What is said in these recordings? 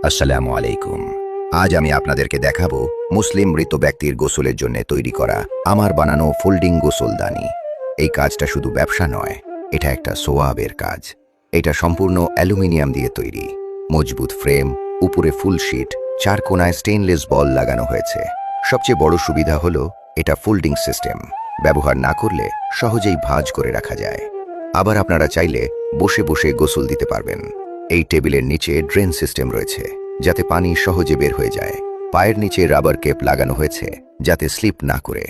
আসসালামু আলাইকুম। আজ আমি আপনাদেরকে দেখাবো মুসলিম মৃত ব্যক্তির গোসলের জন্য তৈরি করা আমার বানানো ফোল্ডিং গোসলদানি। এই কাজটা শুধু ব্যবসা নয়, এটা একটা সোয়াবের কাজ। এটা সম্পূর্ণ অ্যালুমিনিয়াম দিয়ে তৈরি, মজবুত ফ্রেম, উপরে ফুল শিট, চার কোনায় স্টেইনলেস বল লাগানো হয়েছে। সবচেয়ে বড় সুবিধা হলো এটা ফোল্ডিং সিস্টেম, ব্যবহার না করলে সহজেই ভাঁজ করে রাখা যায়। আবার আপনারা চাইলে বসে বসে গোসল দিতে পারবেন। এই টেবিলের নিচে ড্রেন সিস্টেম রয়েছে, যাতে পানি সহজে বের হয়ে যায়। পায়ের নিচে রাবার কেপ লাগানো হয়েছে যাতে স্লিপ না করে।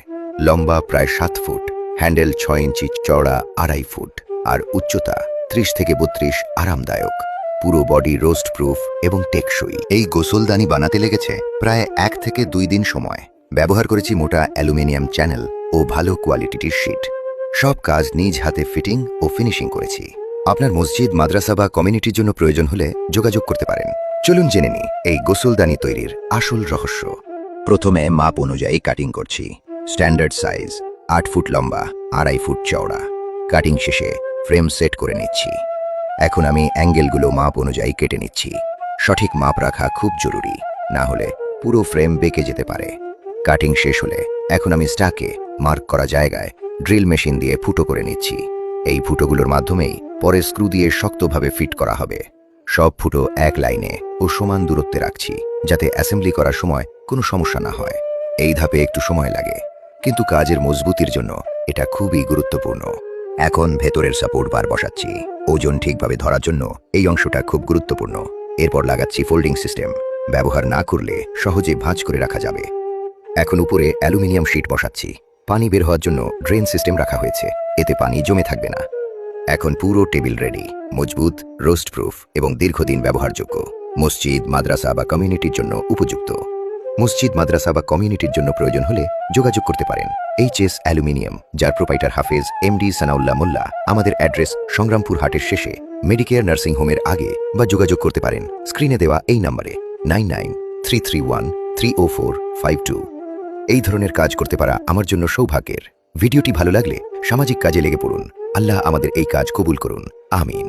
লম্বা প্রায় 7 ফুট, হ্যান্ডেল 6 ইঞ্চি, চওড়া 2.5 ফুট, আর উচ্চতা 30 থেকে 32। আরামদায়ক, পুরো বডি রোস্ট প্রুফ এবং টেকসই। এই গোসলদানি বানাতে লেগেছে প্রায় 1 থেকে 2 দিন সময়। ব্যবহার করেছি মোটা অ্যালুমিনিয়াম চ্যানেল ও ভালো কোয়ালিটির শিট। সব কাজ নিজ হাতে ফিটিং ও ফিনিশিং করেছি। আপনার মসজিদ, মাদ্রাসা বা কমিউনিটির জন্য প্রয়োজন হলে যোগাযোগ করতে পারেন। চলুন জেনে নিই এই গোসলদানি তৈরির আসল রহস্য। প্রথমে মাপ অনুযায়ী কাটিং করছি। স্ট্যান্ডার্ড সাইজ 8 ফুট লম্বা, 2.5 ফুট চওড়া। কাটিং শেষে ফ্রেম সেট করে নিচ্ছি। এখন আমি অ্যাঙ্গেলগুলো মাপ অনুযায়ী কেটে নিচ্ছি। সঠিক মাপ রাখা খুব জরুরি, না হলে পুরো ফ্রেম বেঁকে যেতে পারে। কাটিং শেষ হলে এখন আমি স্টাকে মার্ক করা জায়গায় ড্রিল মেশিন দিয়ে ফুটো করে নিচ্ছি। এই ফুটোগুলোর মাধ্যমেই পরে স্ক্রু দিয়ে শক্তভাবে ফিট করা হবে। সব ফুটো এক লাইনে ও সমান দূরত্বে রাখছি, যাতে অ্যাসেম্বলি করার সময় কোনো সমস্যা না হয়। এই ধাপে একটু সময় লাগে, কিন্তু কাজের মজবুতির জন্য এটা খুবই গুরুত্বপূর্ণ। এখন ভেতরের সাপোর্ট বার বসাচ্ছি। ওজন ঠিকভাবে ধরার জন্য এই অংশটা খুব গুরুত্বপূর্ণ। এরপর লাগাচ্ছি ফোল্ডিং সিস্টেম, ব্যবহার না করলে সহজে ভাঁজ করে রাখা যাবে। এখন উপরে অ্যালুমিনিয়াম শিট বসাচ্ছি। পানি বের হওয়ার জন্য ড্রেন সিস্টেম রাখা হয়েছে, এতে পানি জমে থাকবে না। এখন পুরো টেবিল রেডি, মজবুত, রোস্ট প্রুফ এবং দীর্ঘদিন ব্যবহারযোগ্য। মসজিদ, মাদ্রাসা বা কমিউনিটির জন্য উপযুক্ত। মসজিদ, মাদ্রাসা বা কমিউনিটির জন্য প্রয়োজন হলে যোগাযোগ করতে পারেন। এইচএস অ্যালুমিনিয়াম, যার প্রোপাইটার হাফেজ এমডি সানাউল্লাহ মোল্লা। আমাদের অ্যাড্রেস সংগ্রামপুর হাটের শেষে, মেডিকেয়ার নার্সিং হোমের আগে, বা যোগাযোগ করতে পারেন স্ক্রিনে দেওয়া এই নম্বরে 9933130452। এই ধরনের কাজ করতে পারা আমার জন্য সৌভাগ্যের। ভিডিওটি ভালো লাগলে সামাজিক কাজে লেগে পড়ুন। আল্লাহ আমাদের এই কাজ কবুল করুন, আমিন।